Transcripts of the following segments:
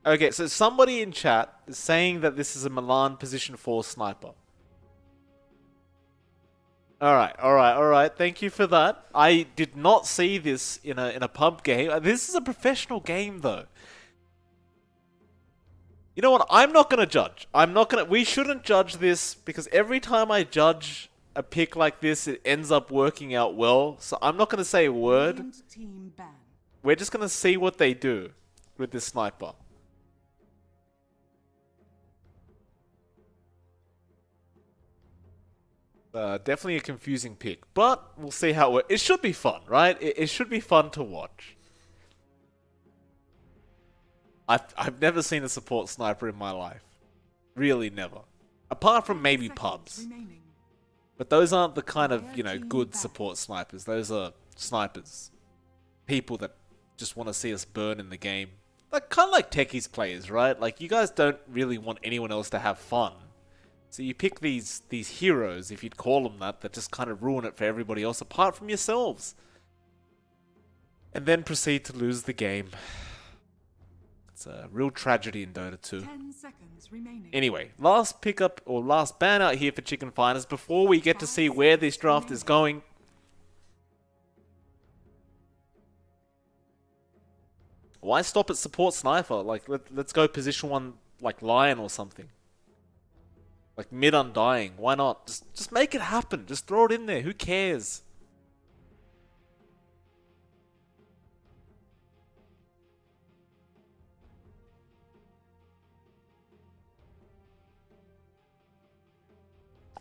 Okay, so somebody in chat is saying that this is a Milan position 4 sniper. Alright. Thank you for that. I did not see this in a pub game. This is a professional game though. You know what? I'm not gonna judge. We shouldn't judge this because every time I judge a pick like this, it ends up working out well. So I'm not gonna say a word. We're just gonna see what they do with this sniper. Definitely a confusing pick, but we'll see how it works. It should be fun, right? It should be fun to watch. I've never seen a support sniper in my life. Really never. Apart from maybe pubs. But those aren't the kind of, you know, good support snipers. Those are snipers. People that just want to see us burn in the game. Like, kind of like techies players, right? Like, you guys don't really want anyone else to have fun. So you pick these heroes, if you'd call them that just kind of ruin it for everybody else apart from yourselves. And then proceed to lose the game. It's a real tragedy in Dota 2. 10 seconds remaining. Anyway, last pickup or last ban out here for Chicken Fighters before we get to see where this draft is going. Why stop at support sniper? Like, let's go position 1 like Lion or something. Like mid Undying. Why not? Just make it happen. Just throw it in there. Who cares?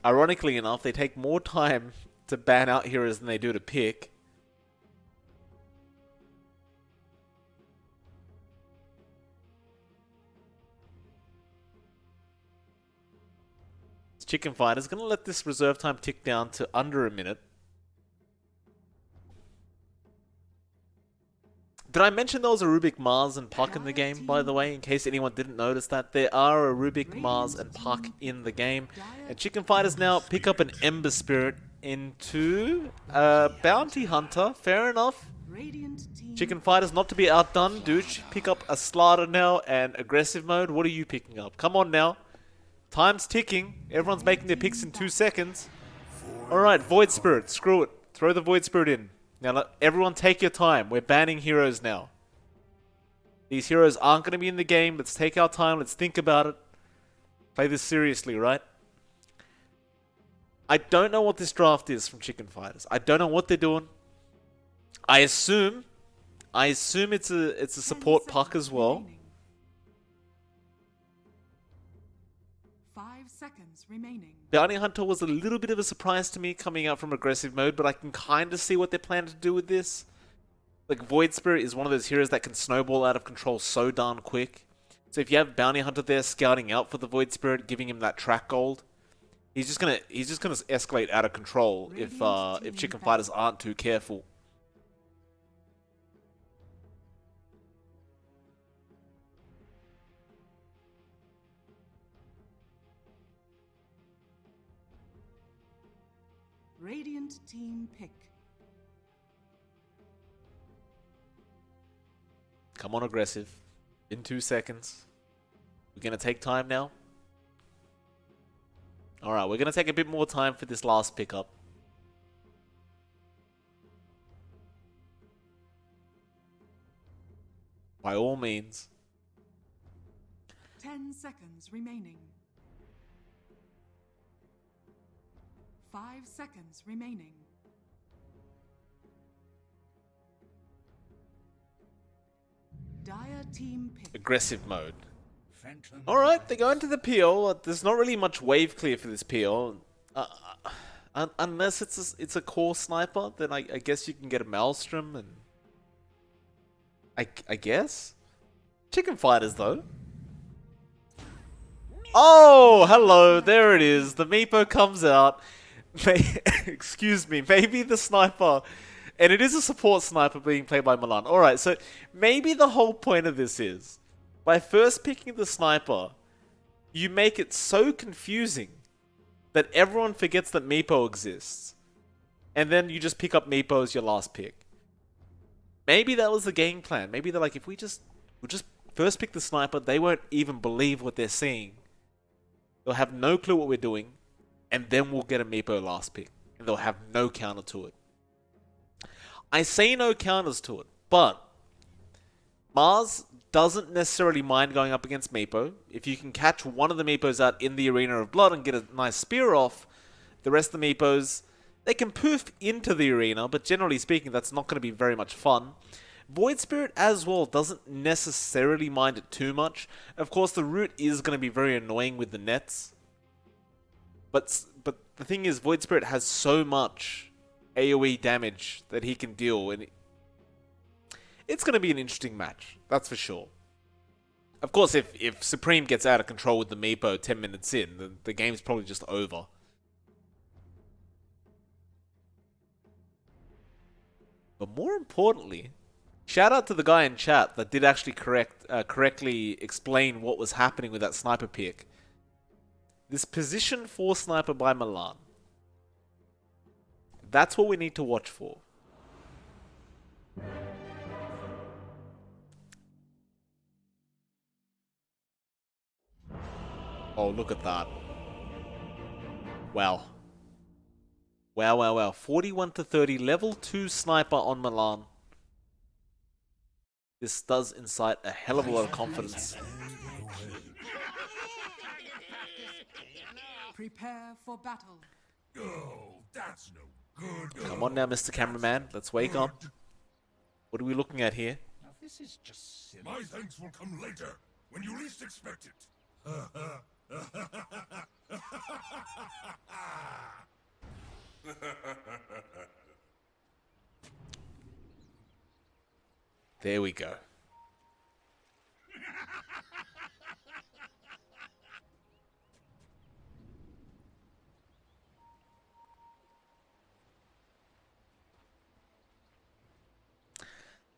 Ironically enough, they take more time to ban out heroes than they do to pick. Chicken Fighter's going to let this reserve time tick down to under a minute. Did I mention there was a Rubik, Mars, and Puck in the game, by the way, in case anyone didn't notice that? There are a Rubik, Mars, and Puck in the game. And Chicken Fighters now pick up an Ember Spirit into a Bounty Hunter. Fair enough. Chicken Fighters, not to be outdone, dude. Pick up a Slaughter now and Aggressive Mode. What are you picking up? Come on now. Time's ticking. Everyone's making their picks in 2 seconds. Alright, Void Spirit. Screw it. Throw the Void Spirit in. Now, everyone take your time. We're banning heroes now. These heroes aren't going to be in the game. Let's take our time. Let's think about it. Play this seriously, right? I don't know what this draft is from Chicken Fighters. I don't know what they're doing. I assume it's a support puck as well. 5 seconds remaining. Bounty Hunter was a little bit of a surprise to me coming out from aggressive mode, but I can kind of see what they're planning to do with this. Like, Void Spirit is one of those heroes that can snowball out of control so darn quick. So if you have Bounty Hunter there scouting out for the Void Spirit, giving him that track gold, he's just gonna escalate out of control if Chicken Fighters aren't too careful. Radiant team pick. Come on, aggressive. In 2 seconds. We're going to take time now. Alright, we're going to take a bit more time for this last pickup. By all means. 10 seconds remaining. 5 seconds remaining. Dire team pick. Aggressive mode. Alright, they go into the peel. There's not really much wave clear for this peel. Unless it's a core sniper, then I guess you can get a Maelstrom and... I guess? Chicken Fighters, though. Oh, hello, there it is. The Meepo comes out. Excuse me, maybe the sniper, and it is a support sniper being played by Milan. Alright, so maybe the whole point of this is, by first picking the sniper, you make it so confusing that everyone forgets that Meepo exists. And then you just pick up Meepo as your last pick. Maybe that was the game plan. Maybe they're like, if we'll just first pick the sniper, they won't even believe what they're seeing. They'll have no clue what we're doing, and then we'll get a Meepo last pick, and they'll have no counter to it. I say no counters to it, but Mars doesn't necessarily mind going up against Meepo. If you can catch one of the Meepos out in the Arena of Blood and get a nice spear off, the rest of the Meepos, they can poof into the arena, but generally speaking, that's not going to be very much fun. Void Spirit as well doesn't necessarily mind it too much. Of course, the root is going to be very annoying with the nets. But the thing is, Void Spirit has so much AoE damage that he can deal, and it's going to be an interesting match, that's for sure. Of course, if Supreme gets out of control with the Meepo 10 minutes in, the game's probably just over. But more importantly, shout out to the guy in chat that did actually correctly explain what was happening with that sniper pick. This position 4 sniper by Milan. That's what we need to watch for. Oh, look at that. Wow. Wow. 41 to 30, level 2 sniper on Milan. This does incite a hell of a lot of confidence. Prepare for battle. Oh, that's no good. Come on now, Mr. Cameraman. Let's wake up. What are we looking at here? Now this is just silly. My thanks will come later, when you least expect it. There we go.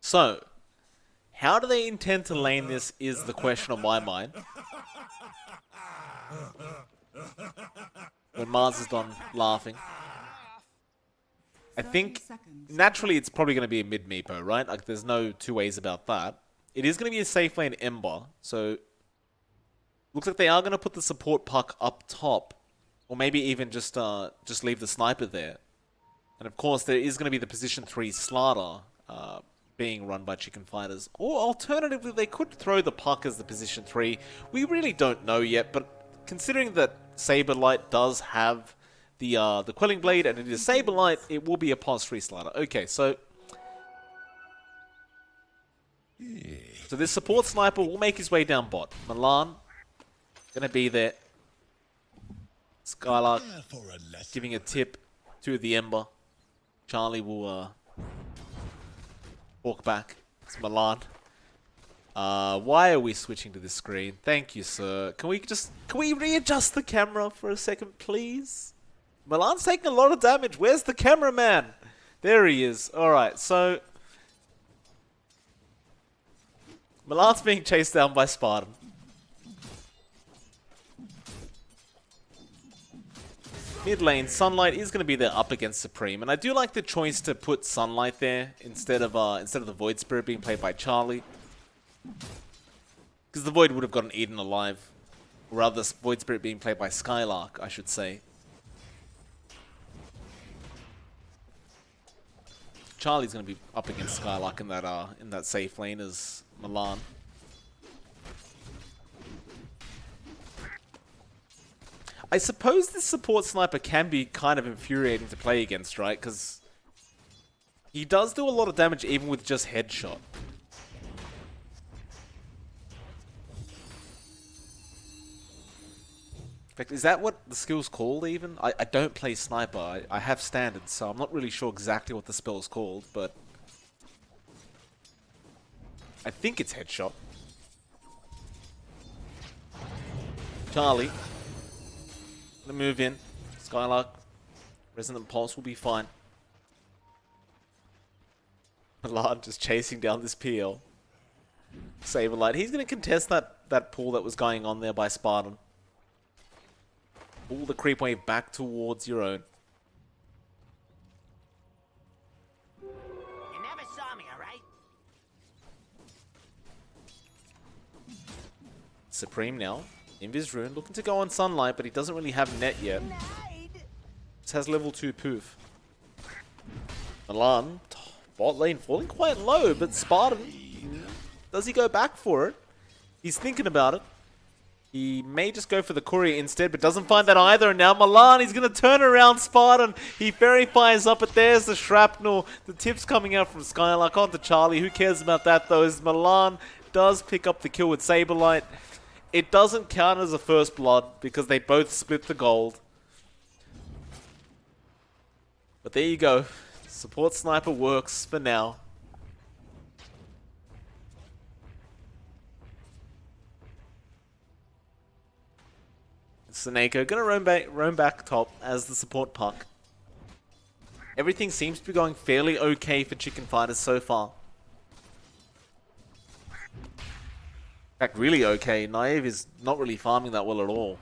So, how do they intend to lane this is the question on my mind. When Mars is done laughing. I think, naturally, it's probably going to be a mid-Meepo, right? Like, there's no two ways about that. It is going to be a safe lane Ember, so looks like they are going to put the support puck up top, or maybe even just leave the sniper there. And of course, there is going to be the position 3 Slaughter being run by Chicken Fighters. Or alternatively, they could throw the puck as the position 3. We really don't know yet, but considering that Saberlight does have the Quelling Blade, and it is Saberlight, it will be a pos 3 Slaughter. Okay, so this support sniper will make his way down bot. Milan, gonna be there. Skylark giving a tip to the Ember. Charlie will walk back. It's Milan. Why are we switching to this screen? Thank you, sir. Can we readjust the camera for a second, please? Milan's taking a lot of damage. Where's the cameraman? There he is. Alright, so Milan's being chased down by Spartan. Mid lane, Sunlight is going to be there up against Supreme, and I do like the choice to put Sunlight there instead of the Void Spirit being played by Charlie, because the Void would have gotten eaten alive, or rather, the Void Spirit being played by Skylark, I should say. Charlie's going to be up against Skylark in that safe lane as Milan. I suppose this support sniper can be kind of infuriating to play against, right? Because he does do a lot of damage even with just headshot. In fact, is that what the skill's called even? I don't play sniper. I have standards, so I'm not really sure exactly what the spell's called, but I think it's headshot. Charlie. Gonna move in. Skylark. Resonant Pulse will be fine. Milan just chasing down this PL. Saberlight. He's gonna contest that pull that was going on there by Spartan. Pull the creep wave back towards your own. You never saw me, alright? Supreme now. Invis Rune looking to go on Sunlight, but he doesn't really have net yet. Just has level 2 poof. Milan, bot lane falling quite low, but Spartan, does he go back for it? He's thinking about it. He may just go for the courier instead, but doesn't find that either. And now Milan, he's going to turn around Spartan. He fairy fires up, but there's the shrapnel. The tips coming out from Skylark onto Charlie. Who cares about that though, as Milan does pick up the kill with Saberlight. It doesn't count as a first blood because they both split the gold. But there you go. Support sniper works for now. Seneko gonna roam back top as the support puck. Everything seems to be going fairly okay for Chicken Fighters so far. In fact, really okay. Naive is not really farming that well at all.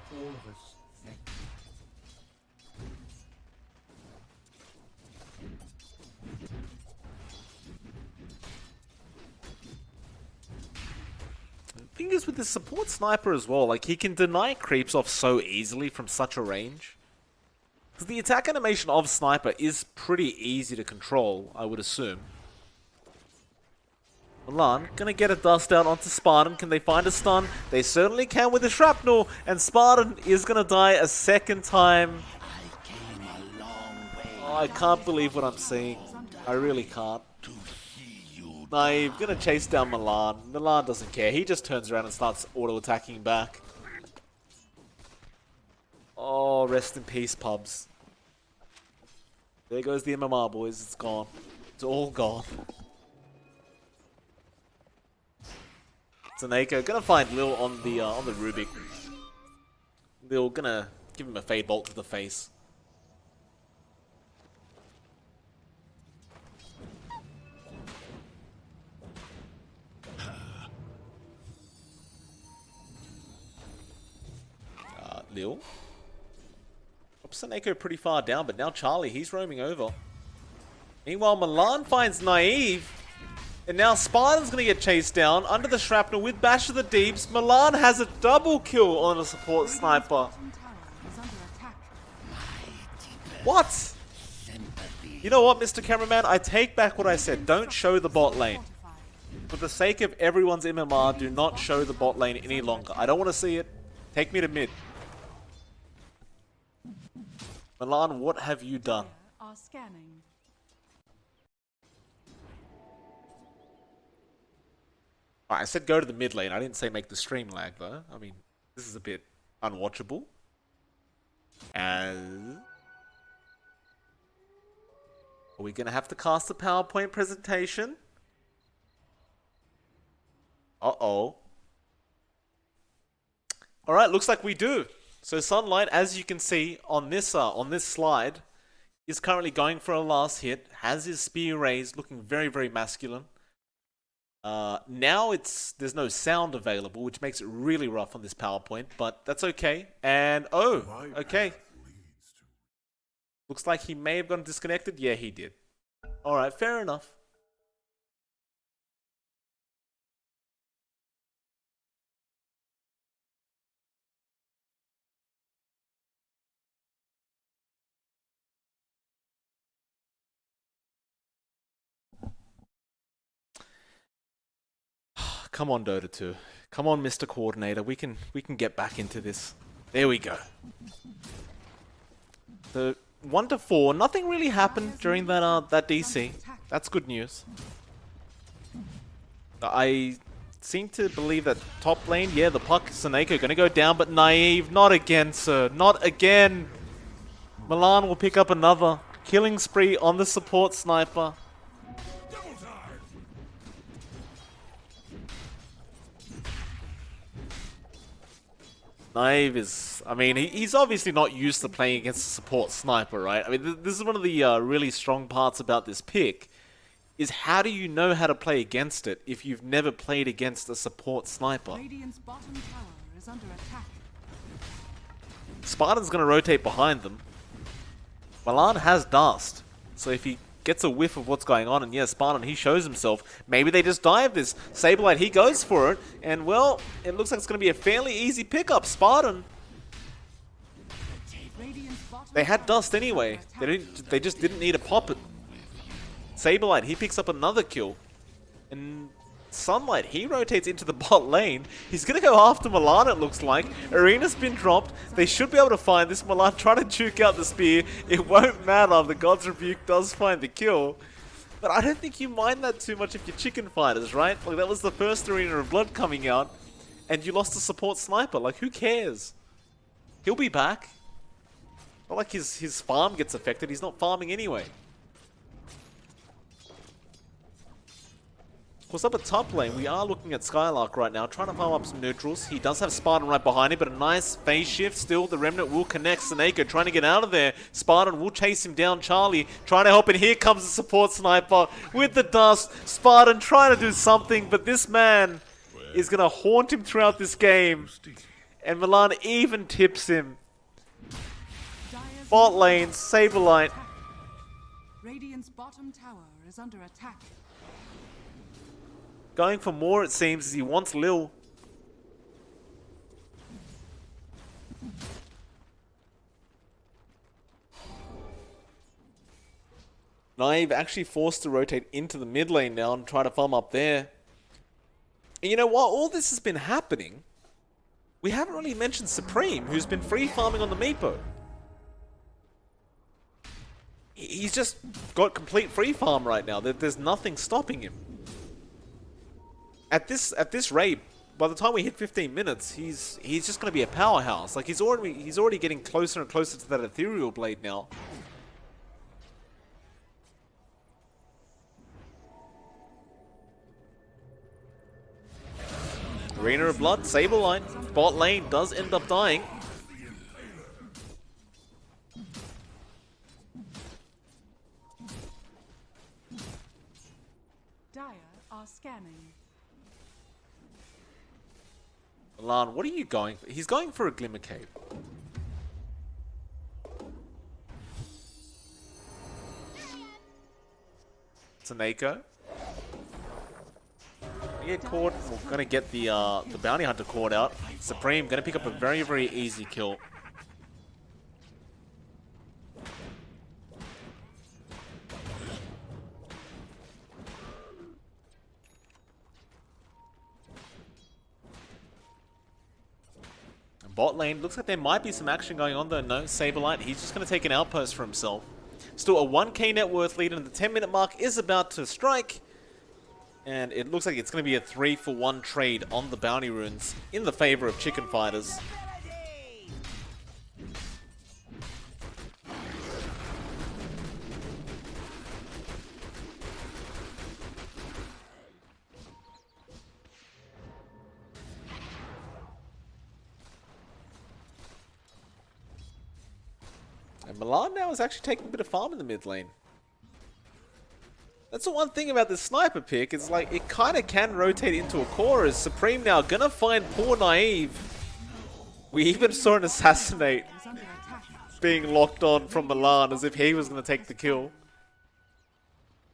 The thing is with the support sniper as well, like he can deny creeps off so easily from such a range. Because the attack animation of sniper is pretty easy to control, I would assume. Milan gonna get a dust out onto Spartan. Can they find a stun? They certainly can with the shrapnel, and Spartan is gonna die a second time. Oh, I can't believe what I'm seeing. I really can't. Naive gonna chase down Milan. Milan doesn't care. He just turns around and starts auto-attacking back. Oh, rest in peace, pubs. There goes the MMR, boys. It's gone. It's all gone. Seneko gonna find Lil on the Rubik. Lil gonna give him a fade bolt to the face. Lil. Seneko pretty far down, but now Charlie, he's roaming over. Meanwhile, Milan finds Naive. And now Spartan's going to get chased down under the shrapnel with Bash of the Deeps. Milan has a double kill on a support sniper. What? You know what, Mr. Cameraman? I take back what I said. Don't show the bot lane. For the sake of everyone's MMR, do not show the bot lane any longer. I don't want to see it. Take me to mid. Milan, what have you done? Are scanning. Alright, I said go to the mid lane. I didn't say make the stream lag though. I mean, this is a bit unwatchable. Are we gonna have to cast a PowerPoint presentation? Uh-oh. Alright, looks like we do. So Sunlight, as you can see on this slide, is currently going for a last hit, has his spear raised, looking very, very masculine. Now there's no sound available, which makes it really rough on this PowerPoint, but that's okay. And oh, okay. Looks like he may have gotten disconnected. Yeah, he did. Alright, fair enough. Come on, Dota 2. Come on, Mr. Coordinator. We can get back into this. There we go. The 1 to 4. Nothing really happened during that DC. That's good news. I seem to believe that top lane, yeah, the puck, Seneko gonna go down, but Naive, not again, sir. Not again. Milan will pick up another killing spree on the support sniper. Naive is, I mean, he's obviously not used to playing against a support sniper, right? I mean, this is one of the really strong parts about this pick, is how do you know how to play against it if you've never played against a support sniper? Radiant's bottom tower is under attack. Spartan's going to rotate behind them. Milan has Dust, so if he gets a whiff of what's going on, and yeah, Spartan, he shows himself. Maybe they just dive this. Saberlight, he goes for it, and well, it looks like it's going to be a fairly easy pickup. Spartan, Radiant's bottom they had tower dust is anyway. under attack. They just didn't need to pop it. Saberlight, he picks up another kill. And Sunlight, he rotates into the bot lane. He's going to go after Milan, it looks like. Arena's been dropped. They should be able to find this. Milan trying to juke out the spear. It won't matter. The God's Rebuke does find the kill. But I don't think you mind that too much if you're chicken fighters, right? Like, that was the first Arena of Blood coming out. And you lost a support sniper. Like, who cares? He'll be back. Not like his farm gets affected. He's not farming anyway. Of course, up at top lane, we are looking at Skylark right now, trying to farm up some neutrals. He does have Spartan right behind him, but a nice phase shift still. The Remnant will connect. Seneko trying to get out of there. Spartan will chase him down. Charlie trying to help, and here comes the support sniper with the dust. Spartan trying to do something, but this man is going to haunt him throughout this game. And Milan even tips him. Dire's Bot lane, Saberlight. Radiant's bottom tower is under attack. Going for more, it seems, as he wants Lil. Naive actually forced to rotate into the mid lane now and try to farm up there. And you know what? All this has been happening. We haven't really mentioned Supreme, who's been free farming on the Meepo. He's just got complete free farm right now. There's nothing stopping him. At this rate, by the time we hit 15 minutes, he's just going to be a powerhouse. Like, he's already getting closer and closer to that ethereal blade now. Arena of Blood, Saberlight, bot lane does end up dying. Dire are scanning. Milan, what are you going for? He's going for a Glimmer Cape. Seneko. Get caught. We're gonna get the bounty hunter caught out. Supreme gonna pick up a very, very easy kill. Bot lane, looks like there might be some action going on though. No, Saberlight, he's just going to take an outpost for himself. Still a 1k net worth lead, and the 10-minute mark is about to strike. And it looks like it's going to be a 3-for-1 trade on the bounty runes in the favor of chicken fighters. And Milan now is actually taking a bit of farm in the mid lane. That's the one thing about this sniper pick, is like it kind of can rotate into a core. Is Supreme now gonna find poor Naive? We even saw an assassinate Is under attack. being locked on from Milan as if he was gonna take the kill.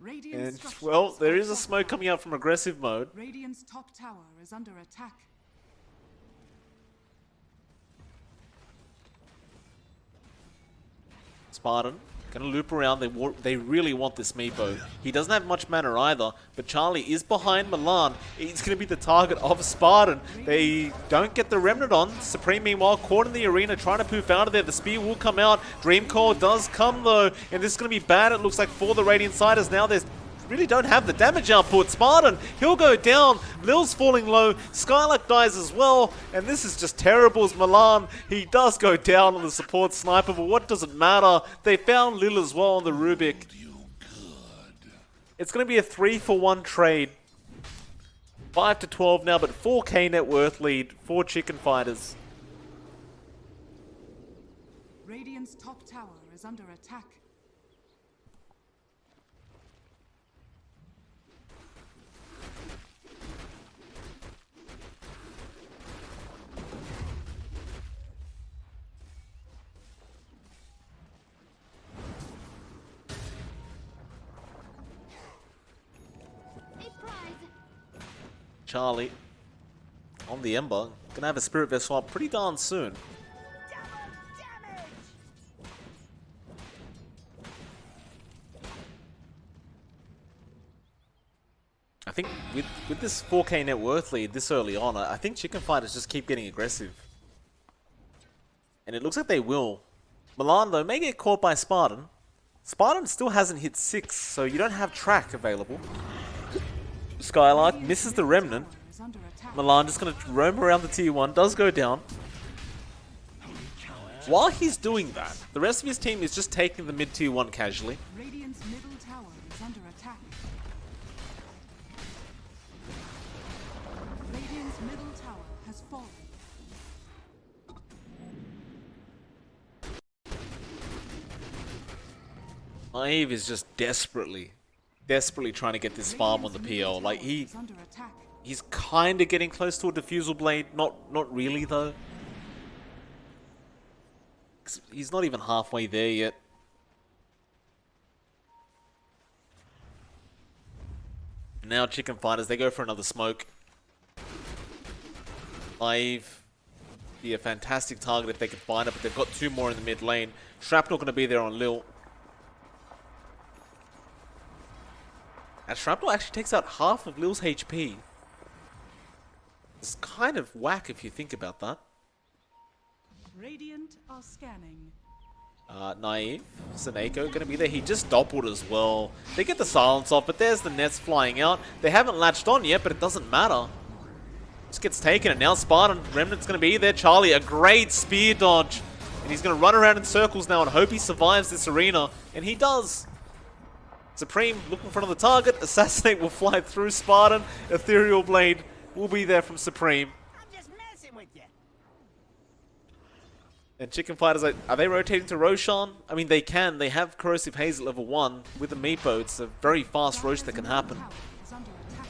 Radiant's And structures well, there are is a smoke coming out from aggressive mode. Radiant's top tower is under attack. Spartan gonna loop around. They really want this Meepo. He doesn't have much mana either, but Charlie is behind Milan. He's gonna be the target of Spartan. They don't get the Remnant on. Supreme, meanwhile, caught in the arena, trying to poof out of there. The spear will come out. Dreamcore does come though, and this is gonna be bad. It looks like for the Radiant Siders now. There's really don't have the damage output. Spartan, he'll go down. Lil's falling low. Skylark dies as well. And this is just terrible as Milan. He does go down on the support sniper, but what does it matter? They found Lil as well on the Rubik. It's going to be a 3-for-1 trade. 5-12 now, but 4k net worth lead for chicken fighters. Radiant's top tower is under attack. Charlie on the Ember. Gonna have a Spirit Vessel up pretty darn soon. I think with this 4K net worth lead this early on, I think ChFighters just keep getting aggressive. And it looks like they will. Milan, though, may get caught by Spartan. Spartan still hasn't hit 6, so you don't have track available. Skylark misses the Remnant. Milan just going to roam around the tier 1, does go down. While he's doing that, the rest of his team is just taking the mid tier 1 casually. Radiant's middle tower is under attack. Radiant's middle tower has fallen. Naive is just desperately trying to get this farm on the PL. Like he's kind of getting close to a Diffusal Blade, not really though. He's not even halfway there yet. Now ChFighters, they go for another smoke. Naive be a fantastic target if they can find it, but they've got 2 more in the mid lane. Shrapnel going to be there on Lil. And Shrapnel actually takes out half of Lil's HP. It's kind of whack if you think about that. Radiant are scanning. Naive, Seneko going to be there. He just doppeled as well. They get the silence off, but there's the nets flying out. They haven't latched on yet, but it doesn't matter. Just gets taken, and now Spartan Remnant's going to be there. Charlie, a great spear dodge. And he's going to run around in circles now and hope he survives this arena. And he does. Supreme looking for another target. Assassinate will fly through Spartan. Ethereal Blade will be there from Supreme. I'm just messing with you. And ChFighters, are they rotating to Roshan? I mean, they can. They have Corrosive Haze at level 1 with the Meepo. It's a very fast roach that can happen. Is under attack.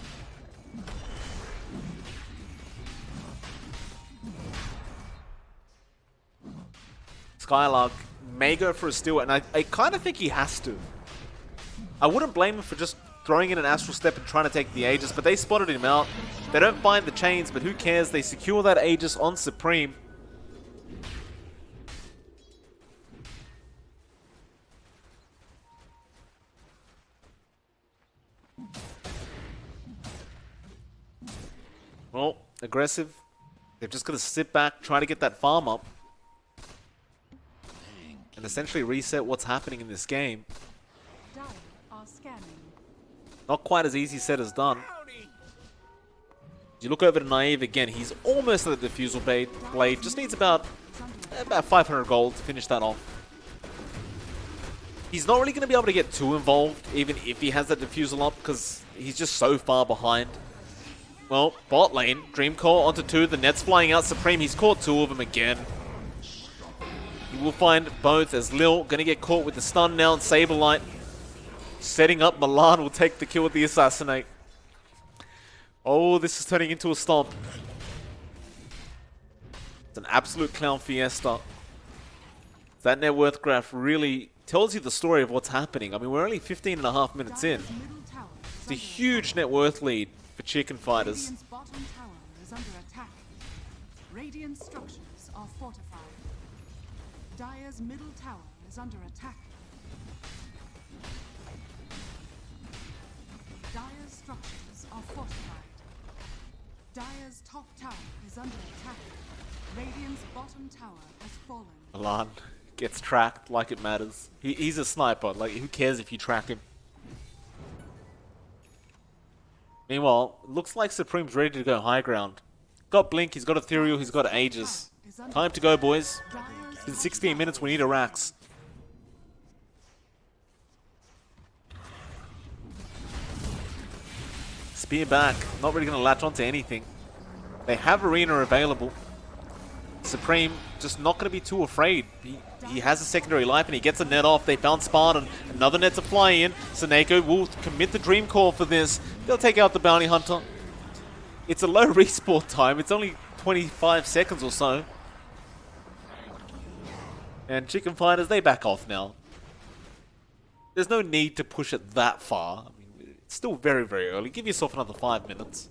Skylark may go for a steal, and I kind of think he has to. I wouldn't blame him for just throwing in an Astral Step and trying to take the Aegis, but they spotted him out. They don't find the chains, but who cares? They secure that Aegis on Supreme. Well, aggressive. They've just got to sit back, try to get that farm up. And essentially reset what's happening in this game. Dire are scanning. Not quite as easy said as done. You look over to Naive again, he's almost at the Diffusal Blade. Just needs about 500 gold to finish that off. He's not really going to be able to get too involved, even if he has that Diffusal up, because he's just so far behind. Well, bot lane, Dream Core onto 2, the net's flying out. Supreme, he's caught 2 of them again. He will find both as Lil going to get caught with the stun now, and Saberlight setting up. Milan will take the kill with the Assassinate. Oh, this is turning into a stomp. It's an absolute clown fiesta. That net worth graph really tells you the story of what's happening. I mean, we're only 15.5 minutes in. It's a huge net worth lead for ChFighters. Radiant's bottom tower is under attack. Radiant structures are fortified. Dire's middle tower is under attack. Dire's structures are fortified. Dire's top tower is under attack. Radiant's bottom tower has fallen. Milan gets tracked like it matters. He's a sniper. Like, who cares if you track him? Meanwhile, looks like Supreme's ready to go high ground. Got Blink, he's got Ethereal, he's got Aegis. Time to go, boys. It's been 16 minutes, we need a Rax. Spear back, not really going to latch onto anything. They have Arena available. Supreme just not going to be too afraid. He has a secondary life and he gets a net off. They found Spartan. Another net to fly in. Seneko will commit the Dream Core for this. They'll take out the Bounty Hunter. It's a low respawn time. It's only 25 seconds or so. And ChFighters, they back off now. There's no need to push it that far. I mean, it's still very, very early. Give yourself another 5 minutes.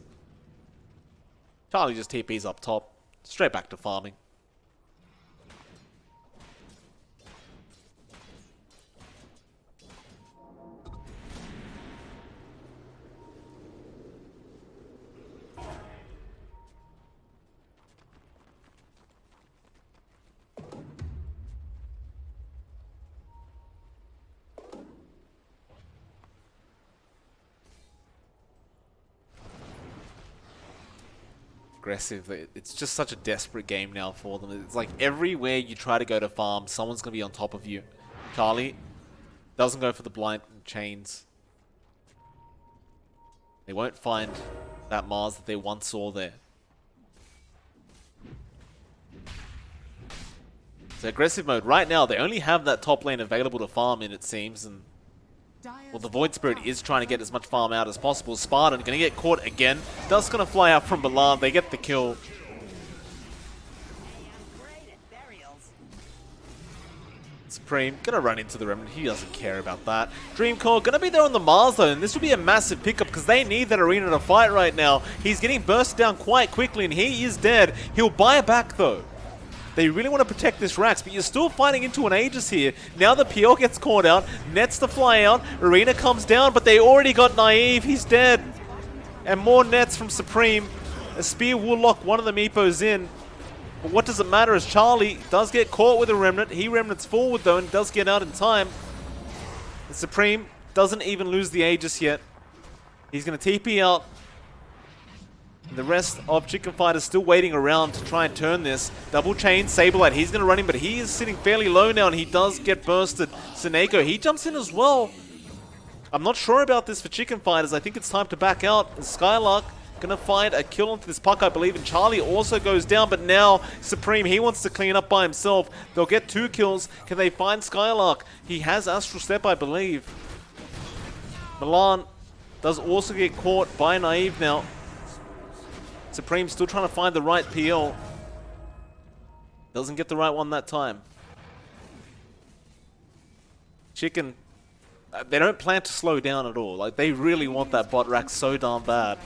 Charlie just TP's up top. Straight back to farming. Aggressive. It's just such a desperate game now for them. It's like everywhere you try to go to farm, someone's going to be on top of you. Charlie doesn't go for the blind chains. They won't find that Mars that they once saw there. So aggressive mode right now, they only have that top lane available to farm in, it seems, and well, the Void Spirit is trying to get as much farm out as possible. Spartan going to get caught again. Dust going to fly out from Milan. They get the kill. Supreme going to run into the Remnant. He doesn't care about that. Dreamcore going to be there on the Mars though, and this will be a massive pickup because they need that arena to fight right now. He's getting burst down quite quickly and he is dead. He'll buy back though. They really want to protect this Rax, but you're still fighting into an Aegis here. Now the PL gets caught out, nets to fly out, Arena comes down, but they already got Naive, he's dead. And more nets from Supreme. A spear will lock one of the Meepos in. But what does it matter as Charlie does get caught with a Remnant. He Remnants forward though and does get out in time. And Supreme doesn't even lose the Aegis yet. He's going to TP out. The rest of ChFight is still waiting around to try and turn this. Double chain, Saberlight, he's going to run in, but he is sitting fairly low now and he does get bursted. Seneko, he jumps in as well. I'm not sure about this for ChFight as I think it's time to back out. Skylark going to find a kill onto this puck, I believe, and Charlie also goes down, but now Supreme, he wants to clean up by himself. They'll get 2 kills. Can they find Skylark? He has Astral Step, I believe. Milan does also get caught by Naive now. Supreme still trying to find the right PL. Doesn't get the right one that time. Chicken, they don't plan to slow down at all. Like, they really want that bot rack so darn bad.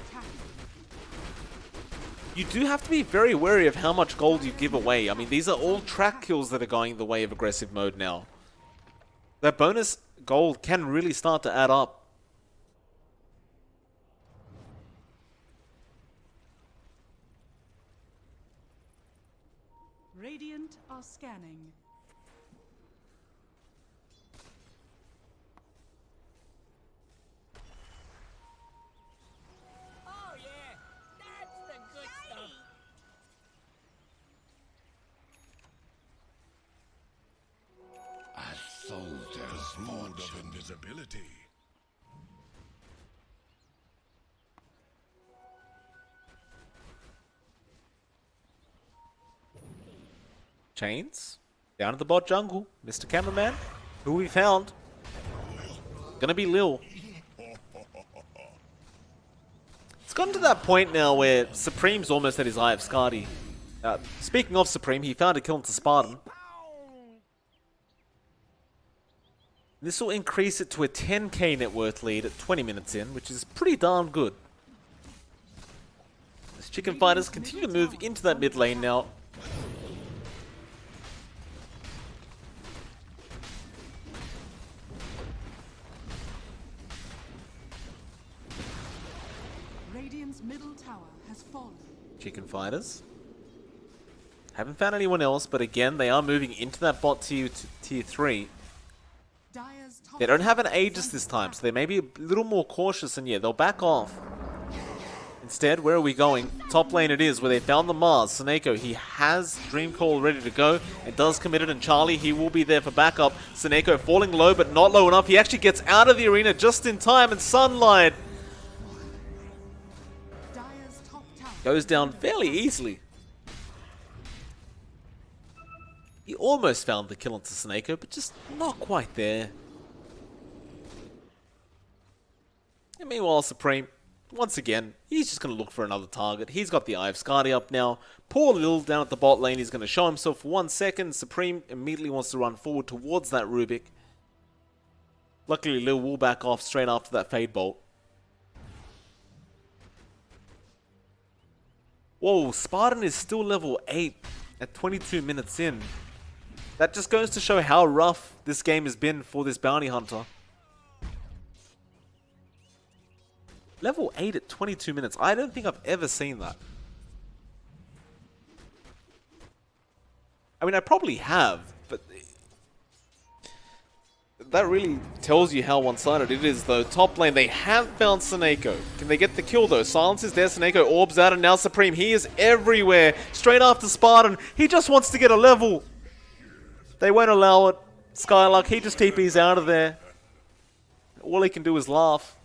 You do have to be very wary of how much gold you give away. I mean, these are all track kills that are going the way of aggressive mode now. That bonus gold can really start to add up. Radiant are scanning. Oh yeah, that's the good stuff. A soldier's mood of invisibility. Chains. Down to the bot jungle. Mr. Cameraman. Who we found? Gonna be Lil. It's gotten to that point now where Supreme's almost at his eye of Skadi. Speaking of Supreme, he found a kill into Spartan. This will increase it to a 10k net worth lead at 20 minutes in, which is pretty darn good. As ChFighters continue to move into that mid lane now. Radiant's middle tower has fallen. ChFighters haven't found anyone else, but again, they are moving into that bot tier 3. Dire's top They don't have an tower Aegis is this under time, attack. so they may be a little more cautious, and yeah, they'll back off. Instead, where are we going? Top lane it is, where they found the Mars. Seneko, he has Dream Call ready to go, and does commit it, and Charlie, he will be there for backup. Seneko falling low, but not low enough. He actually gets out of the arena just in time, and Sunlight Dire's top tower goes down fairly easily. He almost found the kill onto Seneko, but just not quite there. And meanwhile, Supreme, once again, he's just going to look for another target. He's got the Eye of Skadi up now. Poor Lil down at the bot lane. He's going to show himself for 1 second. Supreme immediately wants to run forward towards that Rubik. Luckily, Lil will back off straight after that Fade Bolt. Whoa, Spartan is still level 8 at 22 minutes in. That just goes to show how rough this game has been for this bounty hunter. Level 8 at 22 minutes. I don't think I've ever seen that. I mean, I probably have, but that really tells you how one-sided it is, though. Top lane, they have found Seneko. Can they get the kill, though? Silence is there. Seneko orbs out, and now Supreme. He is everywhere. Straight after Spartan. He just wants to get a level. They won't allow it. Skylark, he just TPs out of there. All he can do is laugh.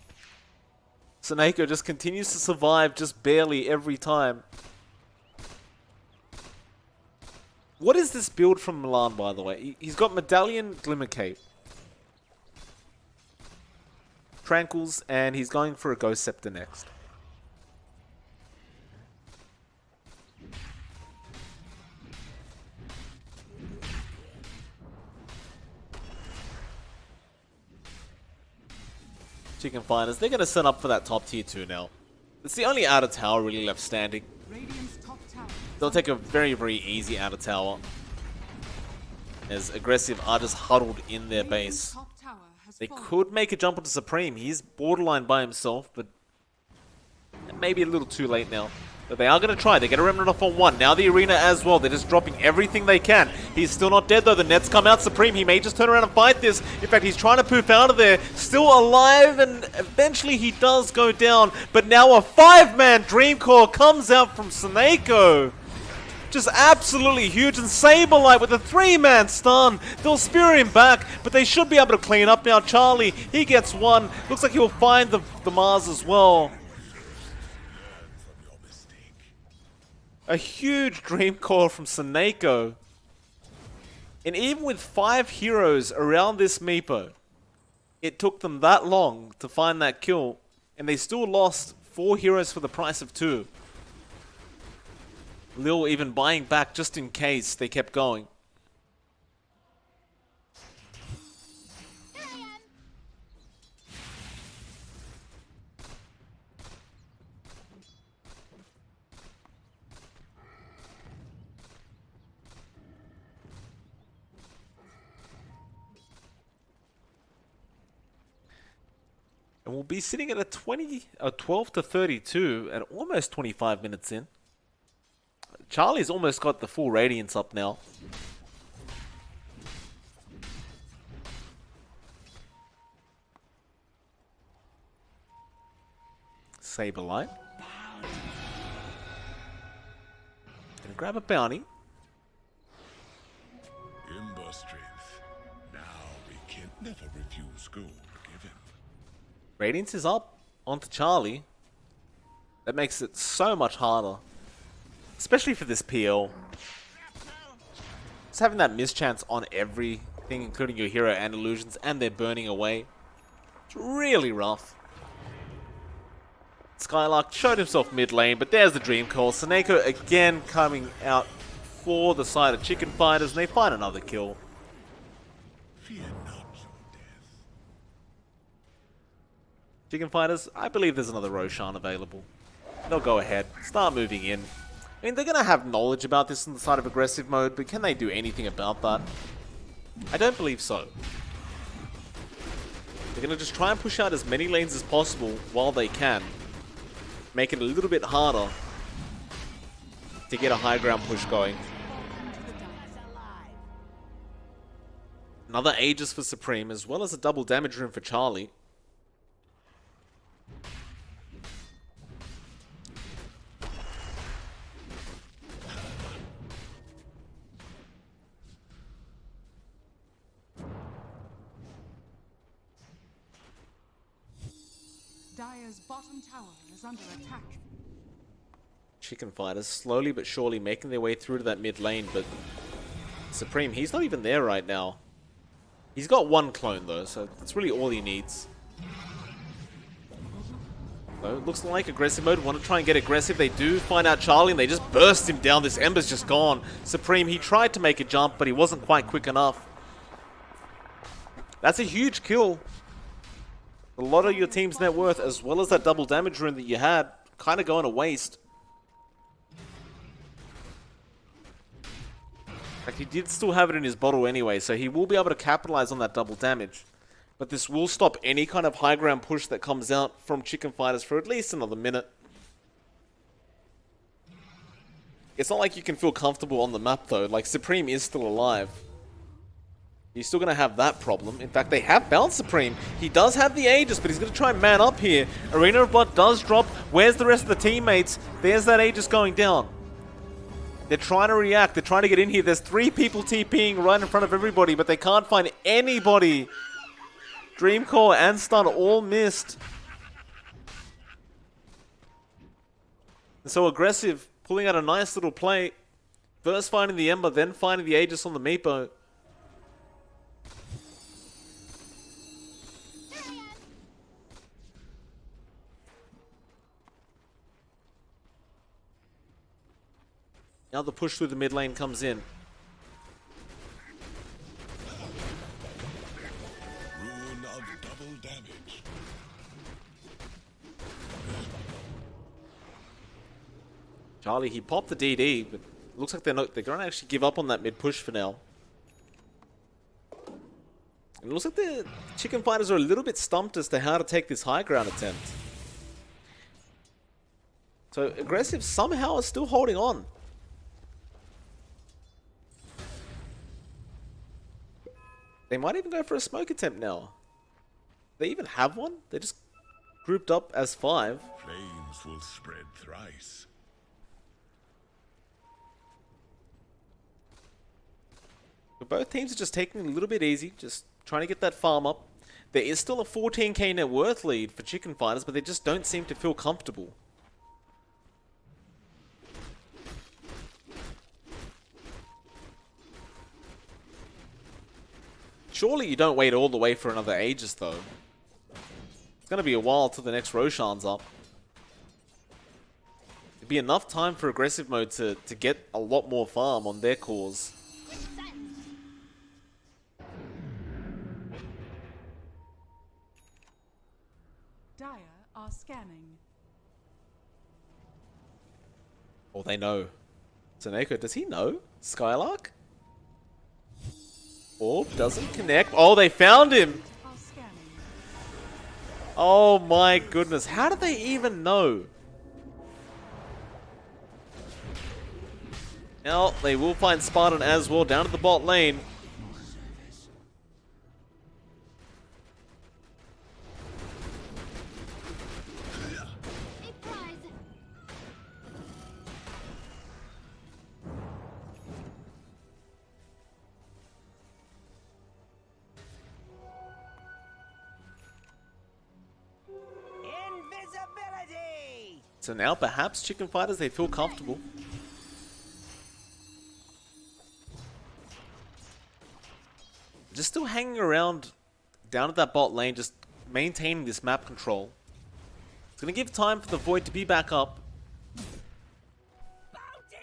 Seneko just continues to survive just barely every time. What is this build from Milan, by the way? He's got Medallion, Glimmer Cape, Tranquils, and he's going for a Ghost Scepter next. Chicken Fighters, they're going to set up for that top tier 2 now. It's the only outer tower really left standing. Radiant's top tower. They'll take a very, very easy outer tower, as Aggressive are just huddled in their base. Top tower has They fallen. could make a jump onto Supreme. He's borderline by himself, but maybe a little too late now. But they are going to try. They get a Remnant off on 1. Now the arena as well. They're just dropping everything they can. He's still not dead, though. The nets come out. Supreme, he may just turn around and fight this. In fact, he's trying to poof out of there. Still alive, and eventually he does go down. But now a 5-man Dream Core comes out from Seneko. Just absolutely huge. And Saberlight with a 3-man stun. They'll spear him back, but they should be able to clean up now. Charlie, he gets 1. Looks like he'll find the Mars as well. A huge Dream Core from Seneko. And even with 5 heroes around this Meepo, it took them that long to find that kill. And they still lost 4 heroes for the price of 2. Lil even buying back just in case they kept going. And we'll be sitting at a 12 to 32 and almost 25 minutes in. Charlie's almost got the full Radiance up now. Saberlight. Gonna grab a bounty. Ember strength. Now we can never refuse gold given. Radiance is up onto Charlie. That makes it so much harder. Especially for this PL. Just having that mischance on everything, including your hero and illusions, and they're burning away. It's really rough. Skylark showed himself mid lane, but there's the Dream Call. Seneko again coming out for the side of Chicken Fighters, and they find another kill. Fear not your death. Chicken Fighters, I believe there's another Roshan available. They'll go ahead, start moving in. I mean, they're going to have knowledge about this on the side of aggressive mode, but can they do anything about that? I don't believe so. They're going to just try and push out as many lanes as possible while they can. Make it a little bit harder to get a high ground push going. Another Aegis for Supreme, as well as a double damage room for Charlie. Dire's bottom tower is under attack. Chicken Fighters slowly but surely making their way through to that mid lane, but Supreme, he's not even there right now. He's got 1 clone though, so that's really all he needs. So it looks like aggressive mode want to try and get aggressive. They do find out Charlie and they just burst him down. This Ember's just gone. Supreme, he tried to make a jump, but he wasn't quite quick enough. That's a huge kill. A lot of your team's net worth, as well as that double damage rune that you had, kind of going to waste. Like, he did still have it in his bottle anyway, so he will be able to capitalize on that double damage. But this will stop any kind of high ground push that comes out from Chicken Fighters for at least another minute. It's not like you can feel comfortable on the map though. Like, Supreme is still alive. He's still going to have that problem. In fact, they have bounced Supreme. He does have the Aegis, but he's going to try and man up here. Arena of Blood does drop. Where's the rest of the teammates? There's that Aegis going down. They're trying to react. They're trying to get in here. There's 3 people TPing right in front of everybody, but they can't find anybody. Dreamcore and Stun all missed. And so Aggressive pulling out a nice little play. First finding the Ember, then finding the Aegis on the Meepo. Now the push through the mid lane comes in. Ruin of double damage. Charlie, he popped the DD, but looks like they're going to actually give up on that mid push for now. It looks like the Chicken Fighters are a little bit stumped as to how to take this high ground attempt. So Aggressive somehow is still holding on. They might even go for a smoke attempt now. They even have one? They're just grouped up as 5. Flames will spread thrice. But both teams are just taking it a little bit easy, just trying to get that farm up. There is still a 14k net worth lead for Chicken Fighters, but they just don't seem to feel comfortable. Surely you don't wait all the way for another Aegis, though. It's going to be a while till the next Roshan's up. It'd be enough time for Aggressive Mode to get a lot more farm on their cause. Dire are scanning. Oh, they know. Taneko, does he know? Skylark? Orb doesn't connect. Oh, they found him! Are scanning. Oh my goodness. How did they even know? Now, they will find Spartan as well down to the bot lane. Invisibility! So now perhaps Chicken Fighters, they feel comfortable. Just still hanging around down at that bot lane, just maintaining this map control. It's going to give time for the Void to be back up. Bounty!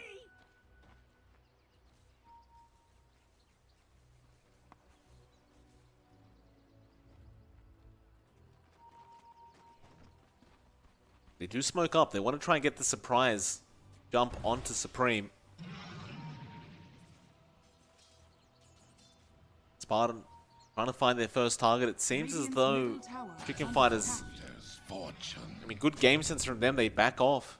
They do smoke up. They want to try and get the surprise jump onto Supreme. Spartan trying to find their first target. It seems as though Chicken Fighters, There's fortune. I mean, good game sense from them. They back off.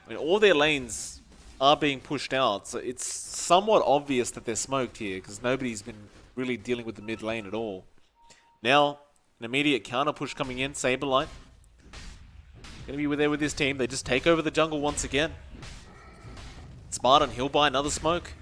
I mean, all their lanes are being pushed out, so it's somewhat obvious that they're smoked here because nobody's been really dealing with the mid lane at all. Now, an immediate counter push coming in. Saberlight gonna be there with his team. They just take over the jungle once again. Spartan, he'll buy another smoke.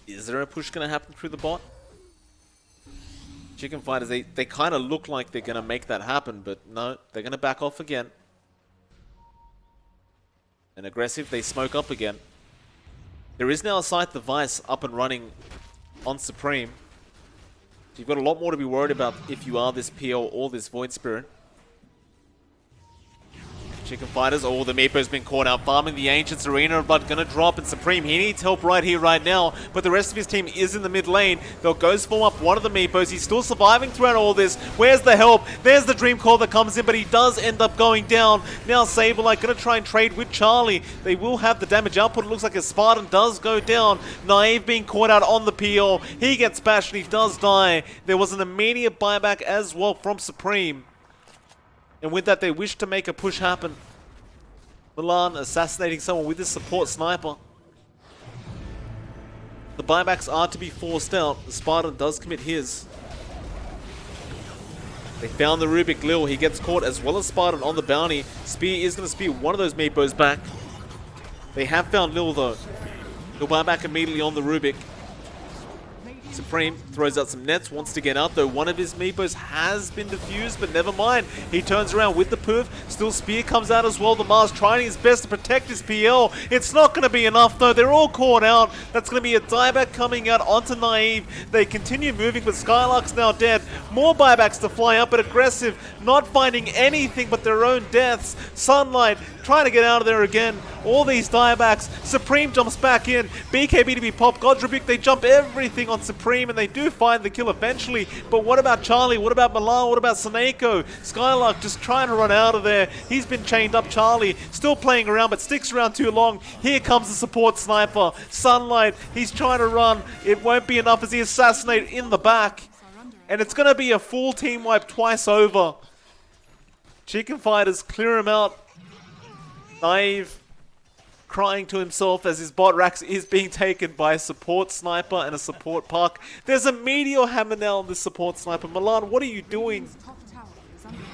Is there a push going to happen through the bot? Chicken Fighters, they kind of look like they're going to make that happen, but no, they're going to back off again. And Aggressive, they smoke up again. There is now a Scythe device up and running on Supreme. So you've got a lot more to be worried about if you are this PO or this Void Spirit. Chicken Fighters, oh, the Meepo's been caught out, farming the Ancients, Arena of Blood gonna drop, and Supreme, he needs help right here, right now, but the rest of his team is in the mid lane. They'll go form up one of the Meepos, he's still surviving throughout all this. Where's the help? There's the Dream Call that comes in, but he does end up going down. Now Saberlight gonna try and trade with Charlie. They will have the damage output, it looks like a Spartan does go down. Naive being caught out on the PL, he gets bashed and he does die. There was an immediate buyback as well from Supreme. And with that, they wish to make a push happen. Milan assassinating someone with his support sniper. The buybacks are to be forced out. The Spartan does commit his. They found the Rubik Lil. He gets caught as well as Spartan on the bounty. Spear is going to spear one of those Meepos back. They have found Lil though. He'll buy back immediately on the Rubik. Supreme throws out some nets, wants to get out though. One of his Meepos has been defused, but never mind. He turns around with the poof. Still Spear comes out as well. The Mars trying his best to protect his PL. It's not going to be enough though. They're all caught out. That's going to be a dieback coming out onto Naive. They continue moving, but Skylark's now dead. More buybacks to fly up, but aggressive. Not finding anything but their own deaths. Sunlight trying to get out of there again. All these diebacks. Supreme jumps back in. BKB to be popped. God's Rebuke, they jump everything on Supreme and they do find the kill eventually. But what about Charlie? What about Milan? What about Saneko? Skylark just trying to run out of there. He's been chained up. Charlie still playing around but sticks around too long. Here comes the support sniper. Sunlight, he's trying to run. It won't be enough as he assassinates in the back. And it's going to be a full team wipe twice over. Chicken Fighters clear him out. Naive crying to himself as his bot Rax is being taken by a support sniper and a support puck. There's a Meteor Hammer now on this support sniper. Milan, what are you doing? Top tower is under attack.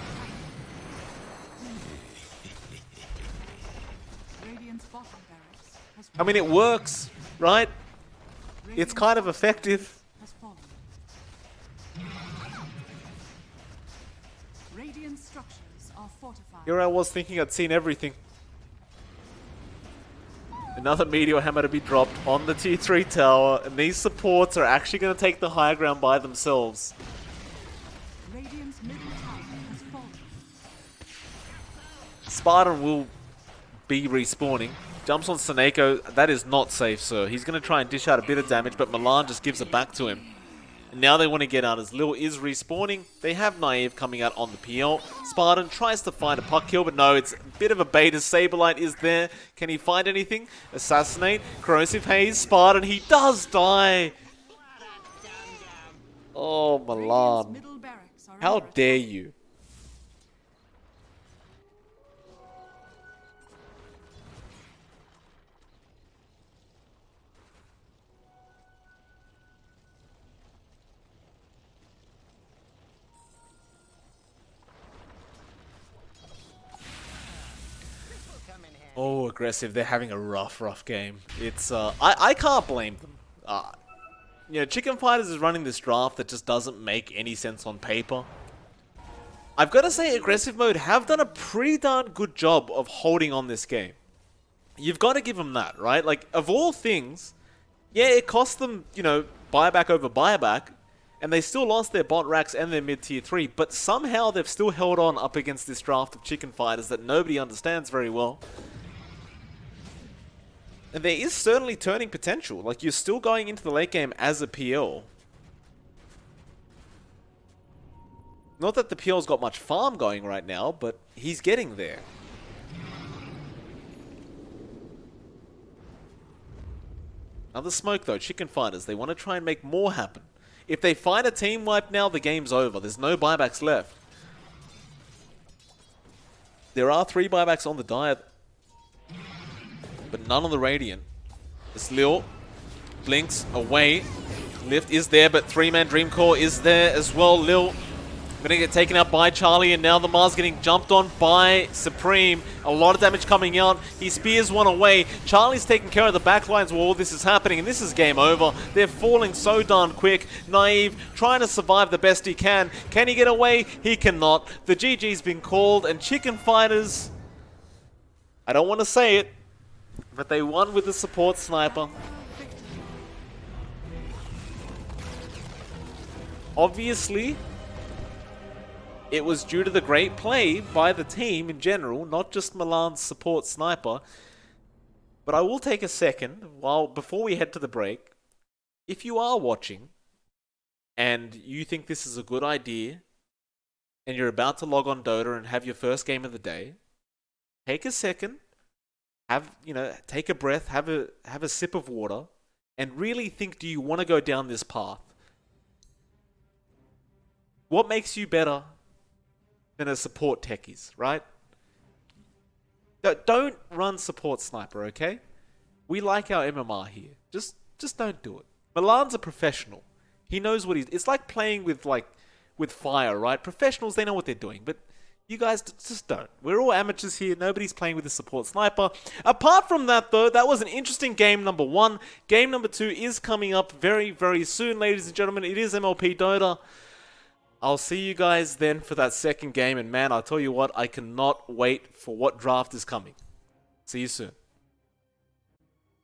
Radiant's bottom barracks has I mean, it works, right? It's kind of effective. has fallen. Radiant structures are fortified. Here I was thinking I'd seen everything. Another Meteor Hammer to be dropped on the tier 3 tower, and these supports are actually going to take the high ground by themselves. Radiant's middle tower has fallen. Spartan will be respawning. Jumps on Saneko. That is not safe, sir. He's going to try and dish out a bit of damage, but Milan just gives it back to him. And now they want to get out as Lil is respawning. They have Naive coming out on the PL. Spartan tries to find a puck kill, but no, it's a bit of a bait as Saberlight is there. Can he find anything? Assassinate. Corrosive Haze. Spartan, he does die. Oh, Radiant's Milan. middle barracks are How under dare attack. you? Oh, aggressive. They're having a rough game. It's, I can't blame them. You know, Chicken Fighters is running this draft that just doesn't make any sense on paper. I've got to say, Aggressive Mode have done a pretty darn good job of holding on this game. You've got to give them that, right? Like, of all things, yeah, it cost them, you know, buyback over buyback, and they still lost their bot racks and their mid-tier 3, but somehow they've still held on up against this draft of Chicken Fighters that nobody understands very well. And there is certainly turning potential. Like, you're still going into the late game as a PL. Not that the PL's got much farm going right now, but he's getting there. Another smoke though, Chicken Fighters. They want to try and make more happen. If they find a team wipe now, the game's over. There's no buybacks left. There are 3 buybacks on the diet, but none on the Radiant. This Lil blinks away. Lift is there, but 3-man Dream Core is there as well. Lil gonna get taken out by Charlie, and now the Mars getting jumped on by Supreme. A lot of damage coming out. He spears one away. Charlie's taking care of the backlines while all this is happening, and this is game over. They're falling so darn quick. Naive trying to survive the best he can. Can he get away? He cannot. The GG's been called, and Chicken Fighters, I don't want to say it, but they won with the support sniper. it was due to the great play by the team in general, not just Milan's support sniper. But I will take a second, before we head to the break. If you are watching, and you think this is a good idea, and you're about to log on Dota and have your first game of the day, take a second, take a breath, have a sip of water, and really think, do you want to go down this path? What makes you better than a support techies, right? Don't run support sniper, okay? We like our MMR here. Just don't do it. Milan's a professional. He knows what it's like playing with fire, right? Professionals, they know what they're doing, but you guys just don't. We're all amateurs here. Nobody's playing with a support sniper. Apart from that, though, that was an interesting game number 1. Game number 2 is coming up very, very soon, ladies and gentlemen. It is MLP Dota. I'll see you guys then for that second game. And man, I'll tell you what, I cannot wait for what draft is coming. See you soon.